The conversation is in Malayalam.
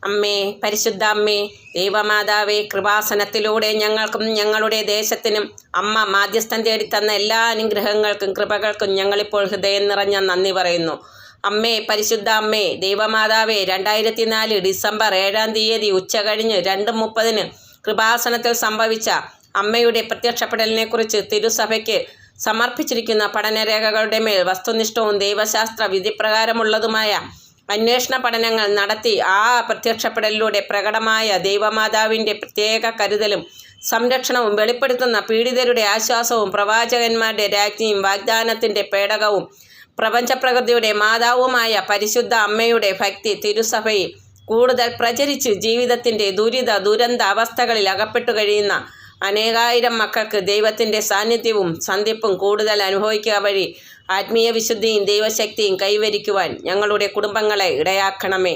അമ്മേ, പരിശുദ്ധ അമ്മേ, ദൈവമാതാവേ, കൃപാസനത്തിലൂടെ ഞങ്ങൾക്കും ഞങ്ങളുടെ ദേശത്തിനും അമ്മ മാധ്യസ്ഥം തേടിത്തന്ന എല്ലാ അനുഗ്രഹങ്ങൾക്കും കൃപകൾക്കും ഞങ്ങളിപ്പോൾ ഹൃദയം നിറഞ്ഞ നന്ദി പറയുന്നു. അമ്മേ, പരിശുദ്ധ അമ്മേ, ദൈവമാതാവേ, 2004 ഡിസംബർ 7-ാം തീയതി ഉച്ചകഴിഞ്ഞ് 2:30 കൃപാസനത്തിൽ സംഭവിച്ച അമ്മയുടെ പ്രത്യക്ഷപ്പെടലിനെക്കുറിച്ച് തിരുസഭയ്ക്ക് സമർപ്പിച്ചിരിക്കുന്ന പഠനരേഖകളുടെ മേൽ വസ്തുനിഷ്ഠവും ദൈവശാസ്ത്ര വിധിപ്രകാരമുള്ളതുമായ അന്വേഷണ പഠനങ്ങൾ നടത്തി ആ പ്രത്യക്ഷപ്പെടലിലൂടെ പ്രകടമായ ദൈവമാതാവിൻ്റെ പ്രത്യേക കരുതലും സംരക്ഷണവും വെളിപ്പെടുത്തുന്ന പീഡിതരുടെ ആശ്വാസവും പ്രവാചകന്മാരുടെ രാജ്ഞിയും വാഗ്ദാനത്തിൻ്റെ പേടകവും പ്രപഞ്ചപ്രകൃതിയുടെ മാതാവുമായ പരിശുദ്ധ അമ്മയുടെ ഭക്തി തിരുസഭയിൽ കൂടുതൽ പ്രചരിച്ച് ജീവിതത്തിൻ്റെ ദുരന്ത അവസ്ഥകളിൽ അകപ്പെട്ടു കഴിയുന്ന അനേകായിരം മക്കൾക്ക് ദൈവത്തിൻ്റെ സാന്നിധ്യവും സന്ധിപ്പും കൂടുതൽ അനുഭവിക്കുക വഴി ആത്മീയ വിശുദ്ധിയും ദൈവശക്തിയും കൈവരിക്കുവാൻ ഞങ്ങളുടെ കുടുംബങ്ങളെ ഇടയാക്കണമേ.